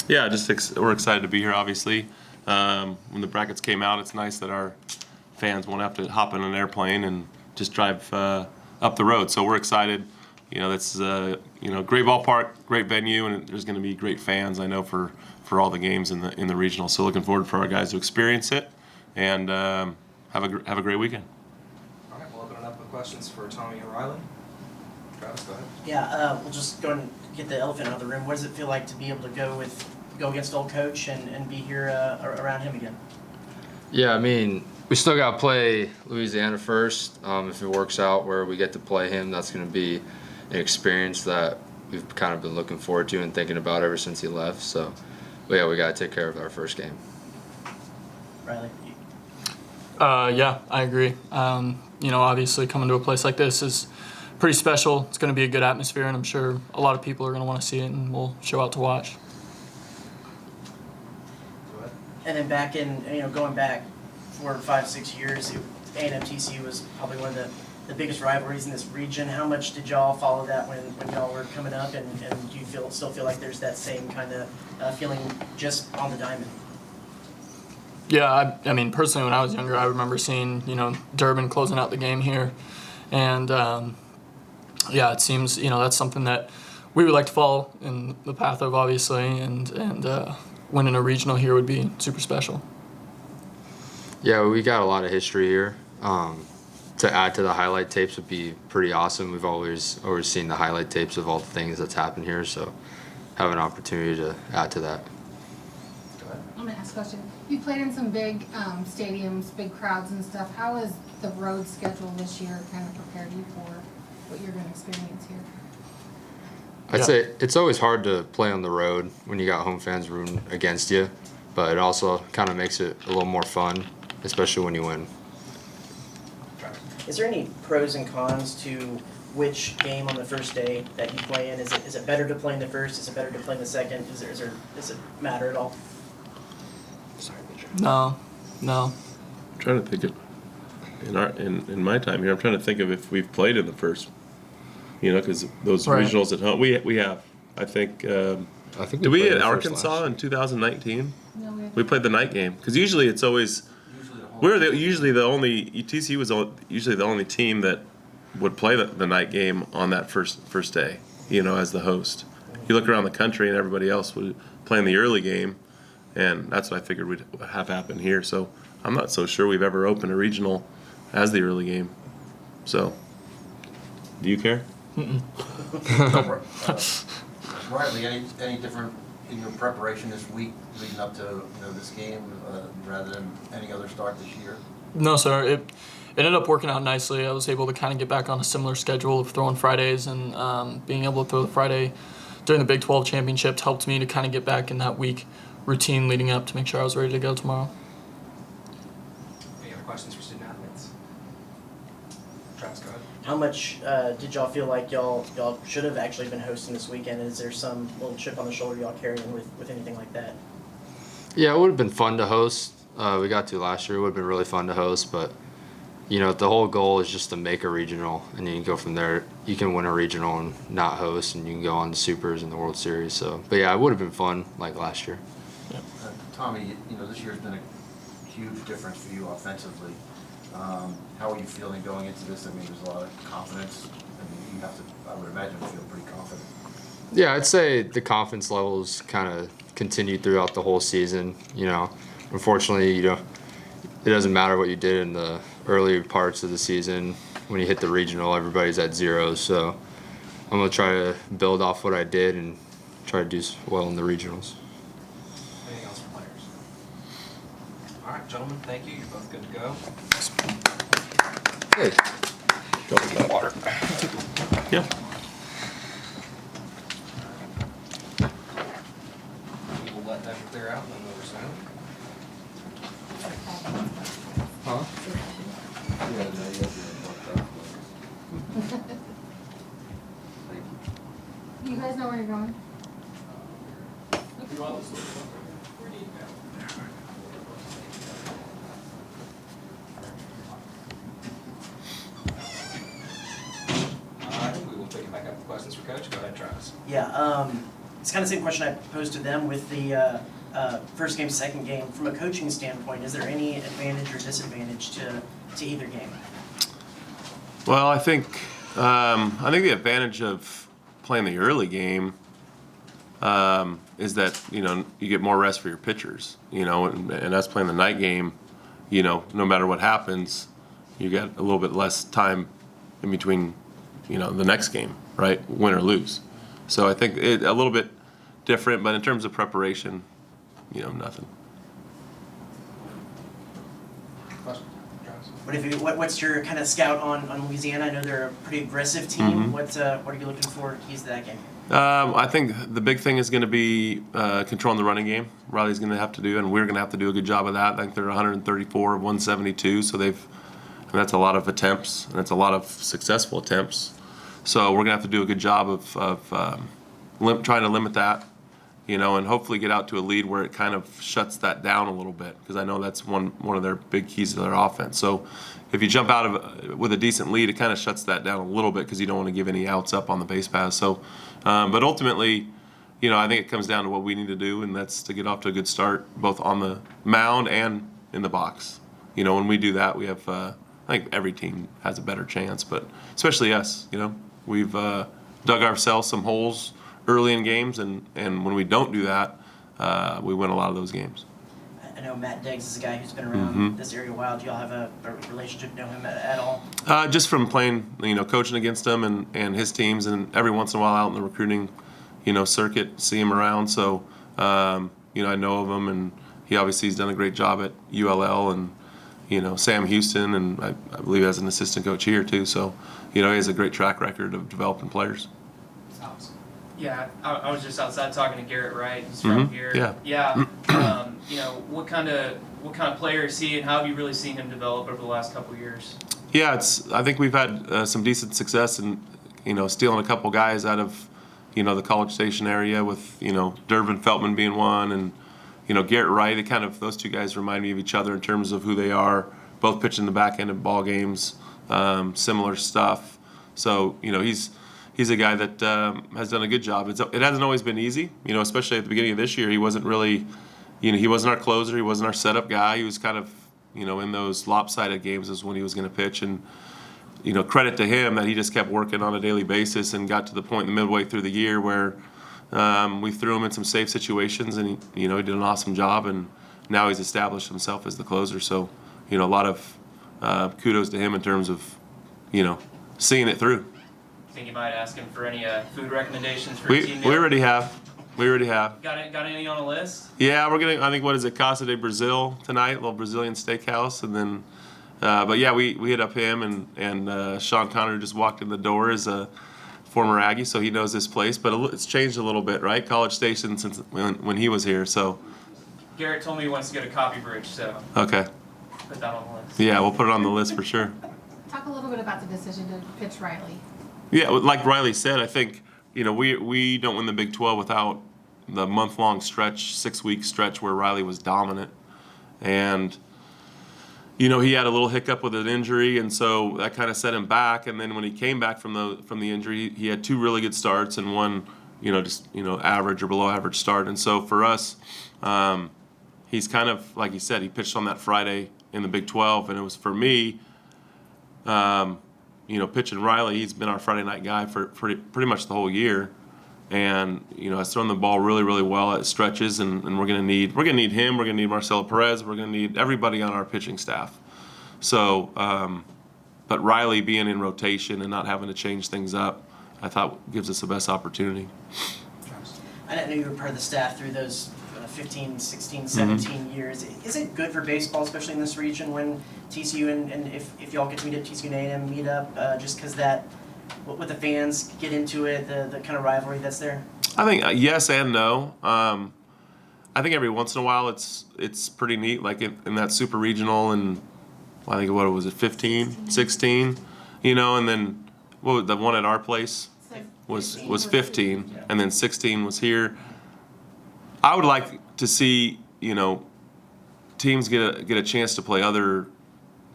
Yeah, we're excited to be here, obviously. When the brackets came out, it's nice that our fans won't have to hop in an airplane and just drive up the road. So we're excited. That's great ballpark, great venue, and there's going to be great fans, I know, for all the games in the regional. So looking forward for our guys to experience it and have a great weekend. All right, we'll open it up with questions for Tommy or Riley. Travis, go ahead. Yeah, we'll just go and get the elephant out of the room. What does it feel like to be able to go against old coach and be here around him again? Yeah, I mean, we still got to play Louisiana first. If it works out where we get to play him, that's going to be an experience that we've kind of been looking forward to and thinking about ever since he left. So, but yeah, we got to take care of our first game. Riley? Yeah, I agree. Obviously coming to a place like this is pretty special. It's going to be a good atmosphere, and I'm sure a lot of people are going to want to see it, and we'll show out to watch. And then back going back 4, 5, 6 years, A&M TCU was probably one of the biggest rivalries in this region. How much did y'all follow that when y'all were coming up, and do you still feel like there's that same kind of feeling just on the diamond? Yeah, I mean, personally, when I was younger, I remember seeing, Durbin closing out the game here. And, yeah, it seems, that's something that we would like to follow in the path of, obviously, and winning a regional here would be super special. Yeah, we got a lot of history here. To add to the highlight tapes would be pretty awesome. We've always seen the highlight tapes of all the things that's happened here, so have an opportunity to add to that. I'm going to ask a question. You played in some big stadiums, big crowds and stuff. How has the road schedule this year kind of prepared you for what you're going to experience here? I'd say it's always hard to play on the road when you got home fans rooting against you, but it also kind of makes it a little more fun, especially when you win. Is there any pros and cons to which game on the first day that you play in? Is it better to play in the first? Is it better to play in the second? Does it matter at all? Sorry, No. I'm trying to think of in my time here. I'm trying to think of if we've played in the first. Because those Right. regionals at home, we have. I think. I think Did we played at the first Arkansas last in 2019? No, We played the night game because usually it's always usually the only TCU was usually the only team that would play the night game on that first day. As the host. You look around the country and everybody else would play in the early game, and that's what I figured would have happened here. So I'm not so sure we've ever opened a regional as the early game. So, do you care? Riley, any different in your preparation this week leading up to this game rather than any other start this year? No, sir. It ended up working out nicely. I was able to kind of get back on a similar schedule of throwing Fridays, and being able to throw the Friday during the Big 12 championship helped me to kind of get back in that week routine leading up to make sure I was ready to go tomorrow. Any other questions for student athletes? Travis, go ahead. How much did y'all feel like y'all should have actually been hosting this weekend? Is there some little chip on the shoulder y'all carrying with anything like that? Yeah, it would have been fun to host. We got to last year. It would have been really fun to host, but the whole goal is just to make a regional, and then you go from there. You can win a regional and not host, and you can go on to Supers and the World Series. So, but yeah, it would have been fun like last year. Tommy, this year's been a huge difference for you offensively. How are you feeling going into this? I mean, there's a lot of confidence. I mean, I would imagine you feel pretty confident. Yeah, I'd say the confidence levels kind of continued throughout the whole season. Unfortunately, it doesn't matter what you did in the early parts of the season. When you hit the regional, everybody's at 0. So I'm going to try to build off what I did and try to do well in the regionals. Anything else for players? All right, gentlemen, thank you. You're both good to go. Hey. Go with that water. Yeah. We will let them clear out and then we'll resume. Huh? Do you guys know where you're going? We will pick it back up with questions for Coach. Go ahead, Travis. Yeah. it's kind of the same question I posed to them with the first game, second game. From a coaching standpoint, is there any advantage or disadvantage to either game? Well, I think the advantage of playing the early game is that you get more rest for your pitchers, and us playing the night game, no matter what happens, you get a little bit less time in between, the next game, right, win or lose. So I think it a little bit different, but in terms of preparation, nothing. Question, Travis? What's your kind of scout on Louisiana? I know they're a pretty aggressive team. Mhm. What are you looking for keys to that game? I think the big thing is going to be controlling the running game. Riley's going to have to do, and we're going to have to do a good job of that. I think they're 134 of 172, so that's a lot of attempts, and that's a lot of successful attempts. So we're going to have to do a good job of trying to limit that, and hopefully get out to a lead where it kind of shuts that down a little bit, because I know that's one of their big keys to their offense. So if you jump out of with a decent lead, it kind of shuts that down a little bit because you don't want to give any outs up on the base pass. So, but ultimately, I think it comes down to what we need to do, and that's to get off to a good start, both on the mound and in the box. When we do that, we have, I think every team has a better chance, but especially us, we've dug ourselves some holes early in games, and when we don't do that, we win a lot of those games. I know Matt Diggs is a guy who's been around Mhm. this area a while. Do y'all have a relationship? Know him at all? Just from playing, coaching against him and his teams, and every once in a while out in the recruiting, circuit, see him around. So, I know of him, and he obviously has done a great job at ULL, and Sam Houston, and I believe as an assistant coach here too. So, he has a great track record of developing players. Alex? Yeah, I was just outside talking to Garrett Wright, who's from Mhm, here. yeah. Yeah. What kind of player is he, and how have you really seen him develop over the last couple of years? Yeah, I think we've had some decent success in, stealing a couple guys out of, the College Station area with, Durbin Feltman being one, and, Garrett Wright. Those two guys remind me of each other in terms of who they are, both pitching the back end of ball games, similar stuff. So, he's a guy that has done a good job. It hasn't always been easy, especially at the beginning of this year. He wasn't really, he wasn't our closer. He wasn't our setup guy. He was kind of, in those lopsided games is when he was going to pitch. And, credit to him that he just kept working on a daily basis and got to the point midway through the year where we threw him in some safe situations, and he did an awesome job. And now he's established himself as the closer. So, a lot of kudos to him in terms of, seeing it through. Think you might ask him for any food recommendations for a We team meal? already have. Got any on a list? Yeah, we're getting, I think, what is it, Casa de Brazil tonight, a little Brazilian steakhouse. And then, but yeah, we hit up him, and Sean Connor just walked in the door as a former Aggie, so he knows this place. But it's changed a little bit, right? College Station since when he was here, so. Garrett told me he wants to go to Copy Bridge, so Okay. put that on the list. Yeah, we'll put it on the list for sure. Talk a little bit about the decision to pitch Riley. Yeah, like Riley said, I think, we don't win the Big 12 without the month-long stretch, 6-week stretch where Riley was dominant. And, he had a little hiccup with an injury, and so that kind of set him back. And then when he came back from the injury, he had 2 really good starts and one, average or below average start. And so for us, he's kind of, like he said, he pitched on that Friday in the Big 12, and it was for me, pitching Riley, he's been our Friday night guy for pretty much the whole year, and has thrown the ball really, really well at stretches, and we're gonna need him, we're gonna need Marcelo Perez, we're gonna need everybody on our pitching staff. So, but Riley being in rotation and not having to change things up, I thought gives us the best opportunity. I didn't know you were part of the staff through those 15, 16, 17 years. Is it good for baseball, especially in this region, when TCU and if y'all get to meet at TCU and A&M meet up, just because that, with the fans get into it, the kind of rivalry that's there? I think yes and no. I think every once in a while it's pretty neat, like in that super regional, and I think what was it, 15, 16, and then the one at our place was 15, and then 16 was here. I would like to see, teams get a chance to play other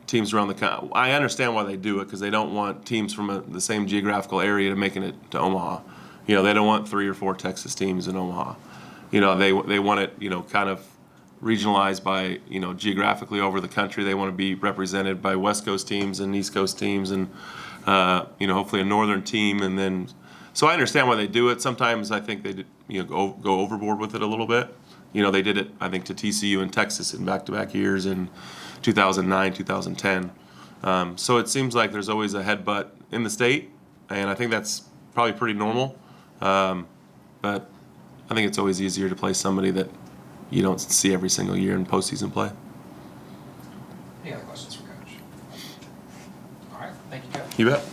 teams around the country. I understand why they do it, because they don't want teams from the same geographical area to making it to Omaha. You know, they don't want 3 or 4 Texas teams in Omaha. You know, they want it, you know, kind of regionalized by, you know, geographically over the country. They want to be represented by West Coast teams and East Coast teams, and you know, hopefully a northern team. And then, so I understand why they do it. Sometimes I think they, you know, go overboard with it a little bit. You know, they did it, I think, to TCU and Texas in back-to-back years in 2009, 2010. So it seems like there's always a headbutt in the state, and I think that's probably pretty normal. But I think it's always easier to play somebody that you don't see every single year in postseason play. Any other questions for Coach? All right, thank you, Coach. You bet.